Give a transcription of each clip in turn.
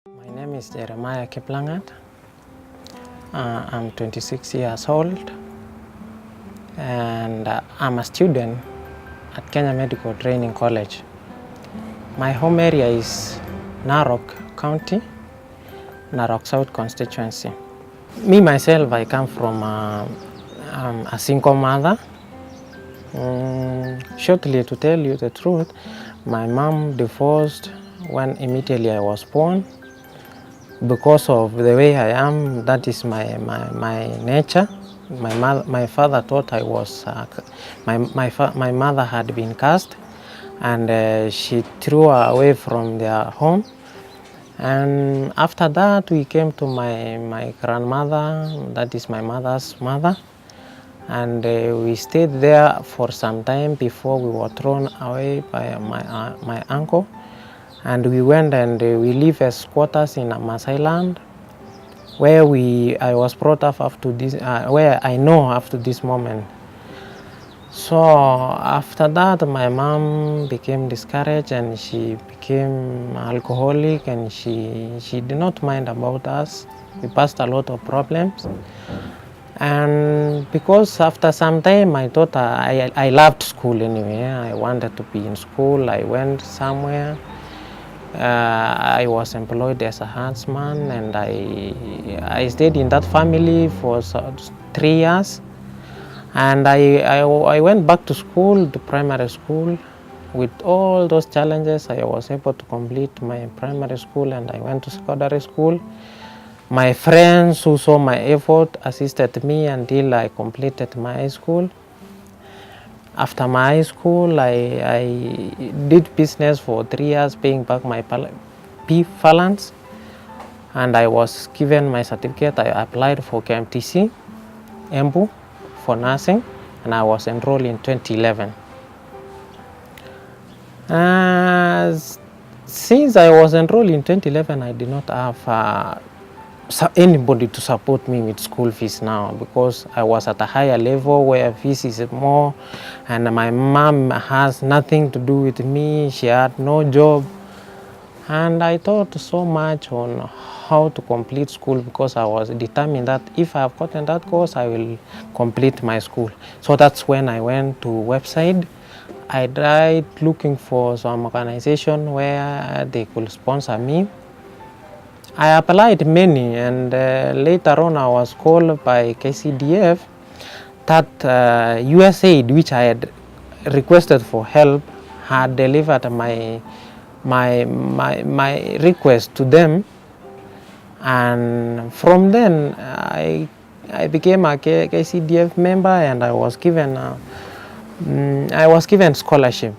My name is Kiplangat. I'm 26 years old and I'm a student at Kenya Medical Training College. My home area is Narok County, Narok South constituency. Me myself, I come from a single mother. Shortly, to tell you the truth, my mom divorced when immediately I was born. Because of the way I am, that is my nature. My father thought I was, my mother had been cast, and she threw her away from their home. And after that, we came to my grandmother, that is my mother's mother, and we stayed there for some time before we were thrown away by my uncle. And we went and we lived as squatters in Masai land, where I was brought up to this, where I know up to this moment. So after that, my mom became discouraged and she became alcoholic, and she did not mind about us. We passed a lot of problems. And because after some time I thought I loved school anyway. I wanted to be in school. I went somewhere. I was employed as a huntsman, and I stayed in that family for 3 years. And I went back to school, to primary school. With all those challenges, I was able to complete my primary school, and I went to secondary school. My friends who saw my effort assisted me until I completed my high school. After my high school, I did business for 3 years, paying back my balance, and I was given my certificate. I applied for KMTC, Embu, for nursing, and I was enrolled in 2011. Since I was enrolled in 2011, I did not have anybody to support me with school fees now, because I was at a higher level where fees is more, and my mom has nothing to do with me. She had no job, and I thought so much on how to complete school, because I was determined that if I have gotten that course, I will complete my school. So that's when I went to website. I tried looking for some organization where they could sponsor me. I applied many, and later on I was called by KCDF that USAID, which I had requested for help, had delivered my request to them. And from then I became a KCDF member, and I was given scholarship.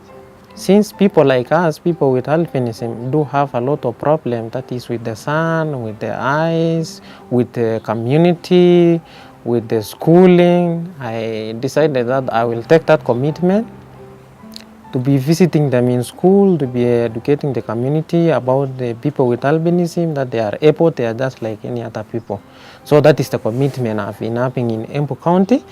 Since people like us, people with albinism, do have a lot of problems, that is with the sun, with the eyes, with the community, with the schooling, I decided that I will take that commitment to be visiting them in school, to be educating the community about the people with albinism, that they are able, they are just like any other people. So that is the commitment I've been having in Embu County.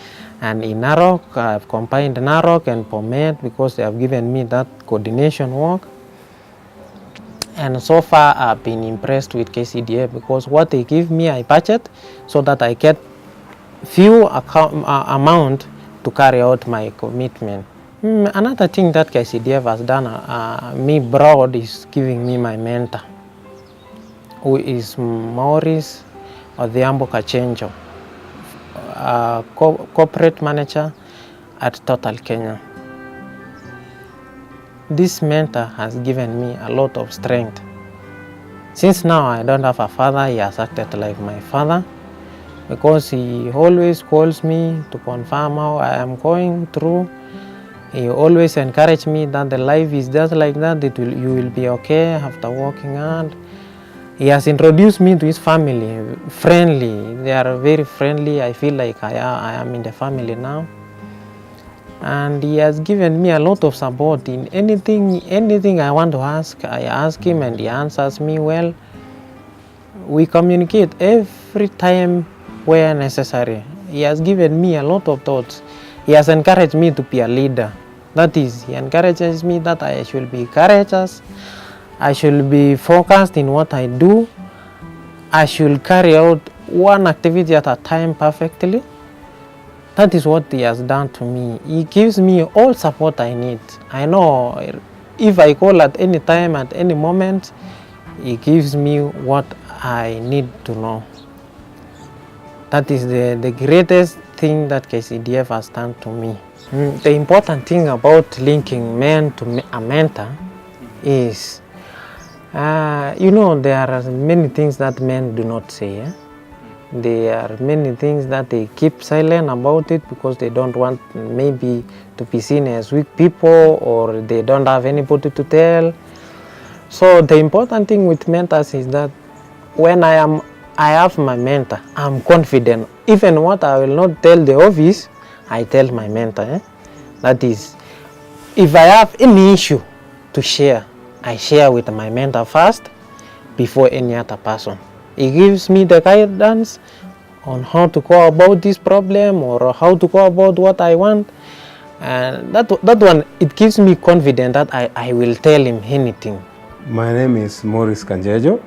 And in Narok, I've combined Narok and Bomet, because they have given me that coordination work. And so far, I've been impressed with KCDF, because what they give me, I budget so that I get few amount to carry out my commitment. Another thing that KCDF has done me proud is giving me my mentor, who is Maurice Odhiambo Kanjejo, corporate manager at Total Kenya. This mentor has given me a lot of strength. Since now I don't have a father, he has acted like my father, because he always calls me to confirm how I am going through. He always encouraged me that the life is just like that, you will be okay after working hard. He has introduced me to his family, friendly. They are very friendly. I feel like I am in the family now. And he has given me a lot of support in anything I want to ask. I ask him and he answers me well. We communicate every time where necessary. He has given me a lot of thoughts. He has encouraged me to be a leader. That is, he encourages me that I should be courageous, I should be focused in what I do, I should carry out one activity at a time perfectly. That is what he has done to me. He gives me all support I need. I know if I call at any time, at any moment, he gives me what I need to know. That is the greatest thing that KCDF has done to me. The important thing about linking men to a mentor is, there are many things that men do not say. There are many things that they keep silent about it because they don't want maybe to be seen as weak people, or they don't have anybody to tell. So the important thing with mentors is that when I have my mentor, I'm confident. Even what I will not tell the office, I tell my mentor. That is, if I have any issue to share, I share with my mentor first before any other person. He gives me the guidance on how to go about this problem or how to go about what I want. And that one, it gives me confidence that I will tell him anything. My name is Maurice Kanjejo.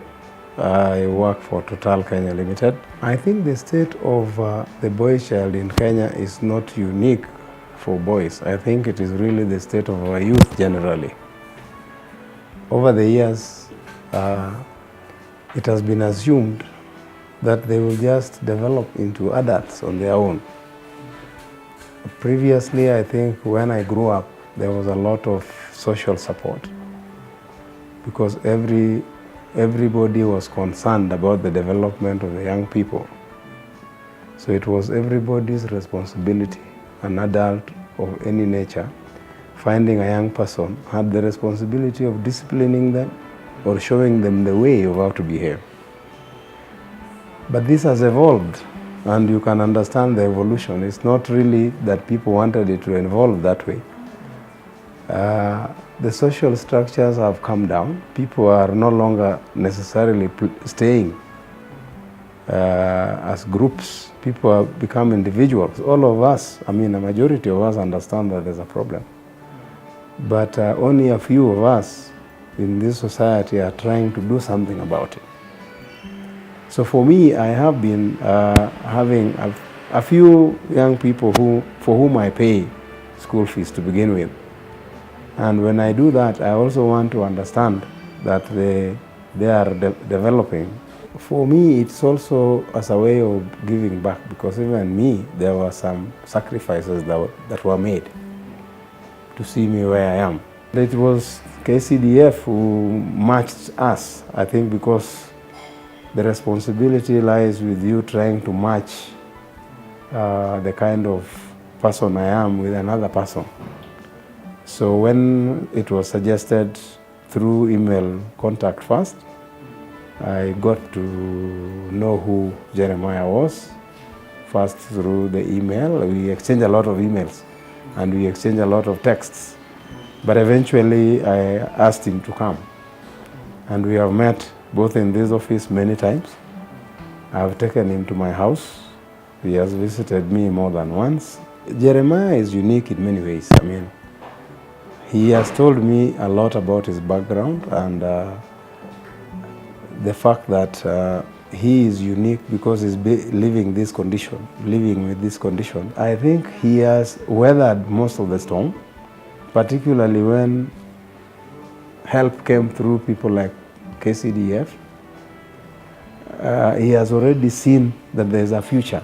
I work for Total Kenya Limited. I think the state of the boy child in Kenya is not unique for boys. I think it is really the state of our youth generally. Over the years, it has been assumed that they will just develop into adults on their own. Previously, I think when I grew up, there was a lot of social support because everybody was concerned about the development of the young people. So it was everybody's responsibility. An adult of any nature, finding a young person, had the responsibility of disciplining them or showing them the way of how to behave. But this has evolved, and you can understand the evolution. It's not really that people wanted it to evolve that way. The social structures have come down. People are no longer necessarily staying as groups. People have become individuals. All of us, a majority of us understand that there's a problem. But only a few of us in this society are trying to do something about it. So for me, I have been having a few young people for whom I pay school fees to begin with. And when I do that, I also want to understand that they are developing. For me, it's also as a way of giving back, because even me, there were some sacrifices that were made to see me where I am. It was KCDF who matched us, I think, because the responsibility lies with you trying to match the kind of person I am with another person. So when it was suggested through email contact first, I got to know who Jeremiah was first through the email. We exchanged a lot of emails and we exchanged a lot of texts. But eventually I asked him to come. And we have met both in this office many times. I've taken him to my house. He has visited me more than once. Jeremiah is unique in many ways. He has told me a lot about his background and the fact that he is unique because he's living with this condition. I think he has weathered most of the storm, particularly when help came through people like KCDF. He has already seen that there's a future.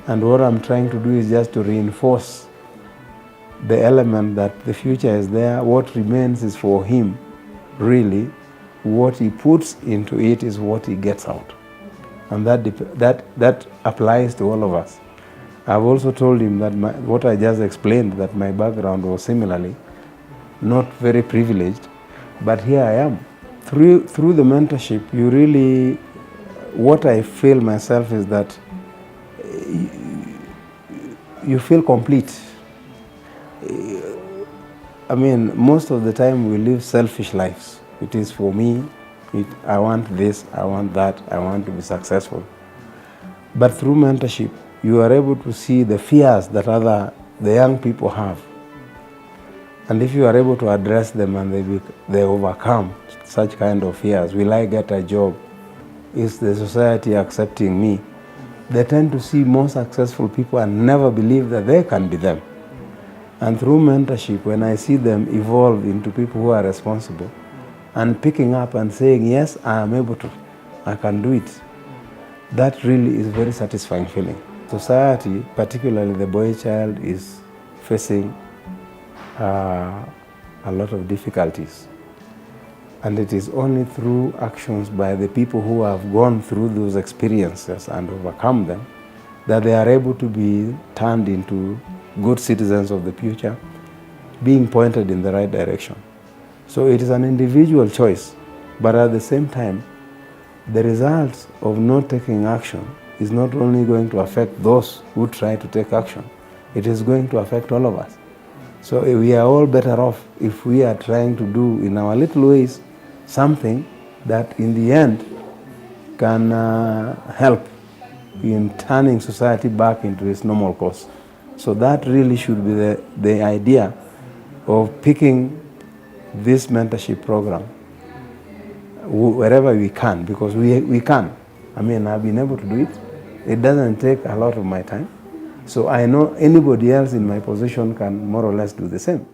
And what I'm trying to do is just to reinforce the element that the future is there. What remains is for him, really. What he puts into it is what he gets out. And that applies to all of us. I've also told him that what I just explained, that my background was similarly not very privileged, but here I am. Through the mentorship, you really, what I feel myself is that you feel complete. Most of the time we live selfish lives. It is for me, I want this, I want that, I want to be successful. But through mentorship, you are able to see the fears that the young people have. And if you are able to address them and they overcome such kind of fears, will I get a job? is the society accepting me? They tend to see more successful people and never believe that they can be them. And through mentorship, when I see them evolve into people who are responsible and picking up and saying, yes, I am able to, I can do it, that really is a very satisfying feeling. Society, particularly the boy child, is facing a lot of difficulties. And it is only through actions by the people who have gone through those experiences and overcome them that they are able to be turned into good citizens of the future, being pointed in the right direction. So it is an individual choice, but at the same time, the results of not taking action is not only going to affect those who try to take action, it is going to affect all of us. So we are all better off if we are trying to do in our little ways something that in the end can help in turning society back into its normal course. So that really should be the idea of picking this mentorship program wherever we can, because we can. I mean, I've been able to do it. It doesn't take a lot of my time. So I know anybody else in my position can more or less do the same.